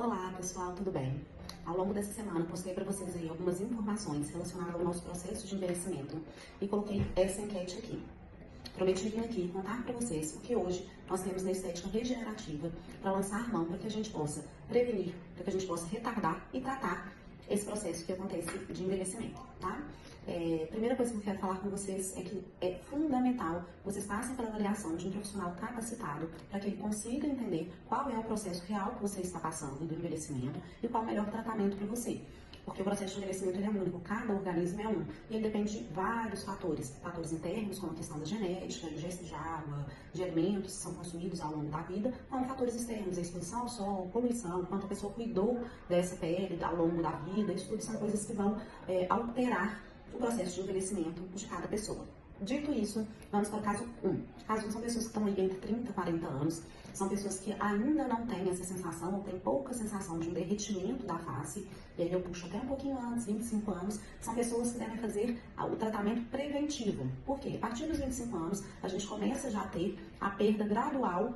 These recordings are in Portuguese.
Olá pessoal, tudo bem? Ao longo dessa semana postei para vocês aí algumas informações relacionadas ao nosso processo de envelhecimento e coloquei essa enquete aqui. Prometi vir aqui contar para vocês o que hoje nós temos na estética regenerativa para lançar mão para que a gente possa prevenir, para que a gente possa retardar e tratar esse processo que acontece de envelhecimento, tá? Primeira coisa que eu quero falar com vocês é que é fundamental vocês passem pela avaliação de um profissional capacitado para que ele consiga entender qual é o processo real que você está passando do envelhecimento e qual é o melhor tratamento para você. Porque o processo de envelhecimento é único, cada organismo é um, e ele depende de vários fatores internos, como a questão da genética, ingesta de água, de alimentos que são consumidos ao longo da vida, como fatores externos, a exposição ao sol, poluição, quanto a pessoa cuidou dessa pele ao longo da vida, isso tudo são coisas que vão alterar o processo de envelhecimento de cada pessoa. Dito isso, vamos para o caso 1. Caso 1 são pessoas que estão aí entre 30 e 40 anos, são pessoas que ainda não têm essa sensação, ou têm pouca sensação de um derretimento da face, e aí eu puxo até um pouquinho antes, 25 anos, são pessoas que devem fazer o tratamento preventivo. Por quê? A partir dos 25 anos, a gente começa já a ter a perda gradual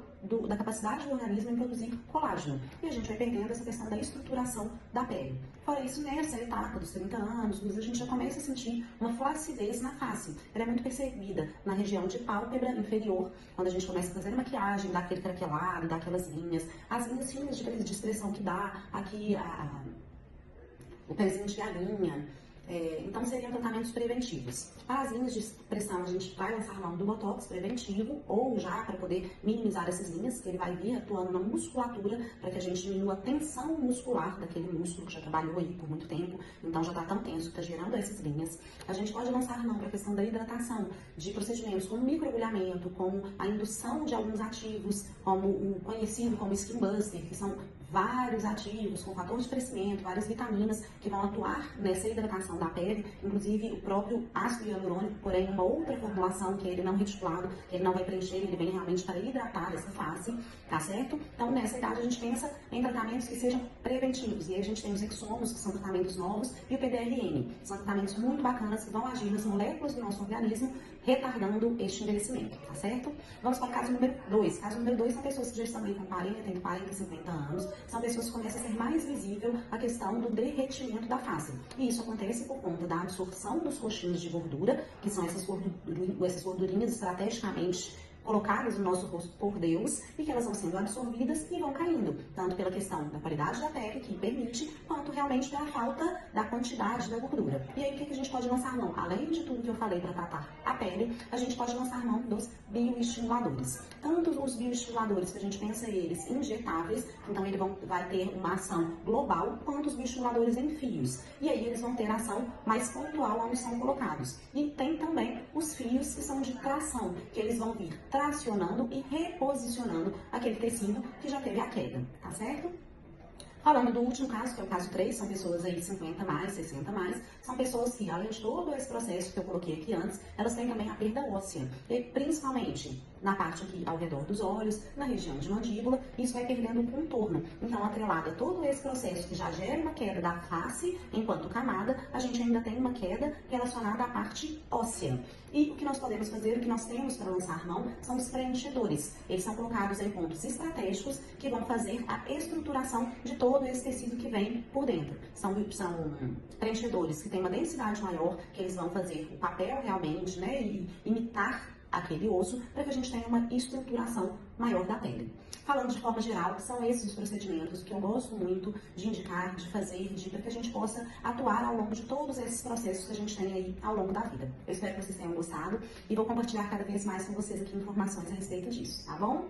da capacidade do organismo em produzir colágeno, e a gente vai perdendo essa questão da estruturação da pele. Fora isso, nessa etapa dos 30 anos, a gente já começa a sentir uma flacidez na face. Ela é muito percebida na região de pálpebra inferior, quando a gente começa a fazer a maquiagem, dá aquele craquelado, dá aquelas linhas, as linhas finas de expressão que dá aqui o pezinho de galinha. Então, seriam tratamentos preventivos. Para as linhas de expressão, a gente vai lançar mão do botox preventivo, ou já para poder minimizar essas linhas, que ele vai vir atuando na musculatura, para que a gente diminua a tensão muscular daquele músculo que já trabalhou aí por muito tempo, então já está tão tenso que está gerando essas linhas. A gente pode lançar mão para a questão da hidratação, de procedimentos como microagulhamento, como a indução de alguns ativos, como o conhecido como Skin Buster, que são vários ativos com fator de crescimento, várias vitaminas que vão atuar nessa hidratação da pele, inclusive o próprio ácido hialurônico, porém uma outra formulação que ele não reticulado, que ele não vai preencher, ele vem realmente para hidratar essa face, tá certo? Então nessa idade a gente pensa em tratamentos que sejam preventivos, e aí a gente tem os exomos, que são tratamentos novos, e o PDRN, são tratamentos muito bacanas que vão agir nas moléculas do nosso organismo, retardando este envelhecimento, tá certo? Vamos para o caso número 2. Caso número 2 são pessoas que já estão aí com 40, entre 40 e 50 anos, são pessoas que começam a ser mais visível a questão do derretimento da face. E isso acontece por conta da absorção dos coxinhos de gordura, que são essas gordurinhas estrategicamente colocadas no nosso rosto por Deus, e que elas vão sendo absorvidas e vão caindo, tanto pela questão da qualidade da pele, que permite, quanto realmente pela falta da quantidade da gordura. E aí o que a gente pode lançar mão? Além de tudo que eu falei para tratar a pele, a gente pode lançar mão dos bioestimuladores. Tanto os bioestimuladores, que a gente pensa eles injetáveis, então ele vai ter uma ação global, quanto os bioestimuladores em fios. E aí eles vão ter ação mais pontual onde são colocados. E tem também os fios que são de tração, que eles vão vir tracionando e reposicionando aquele tecido que já teve a queda, tá certo? Falando do último caso, que é o caso 3, são pessoas aí 50 mais, 60 mais, são pessoas que, além de todo esse processo que eu coloquei aqui antes, elas têm também a perda óssea, e principalmente na parte aqui ao redor dos olhos, na região de mandíbula, isso vai perdendo o contorno. Então, atrelado a todo esse processo que já gera uma queda da face enquanto camada, a gente ainda tem uma queda relacionada à parte óssea. E o que nós podemos fazer, o que nós temos para lançar mão, são os preenchedores. Eles são colocados em pontos estratégicos que vão fazer a estruturação de todo esse tecido que vem por dentro. São preenchedores que têm uma densidade maior, que eles vão fazer o papel realmente, né, e imitar aquele osso, para que a gente tenha uma estruturação maior da pele. Falando de forma geral, são esses os procedimentos que eu gosto muito de indicar, de fazer, para que a gente possa atuar ao longo de todos esses processos que a gente tem aí ao longo da vida. Eu espero que vocês tenham gostado e vou compartilhar cada vez mais com vocês aqui informações a respeito disso, tá bom?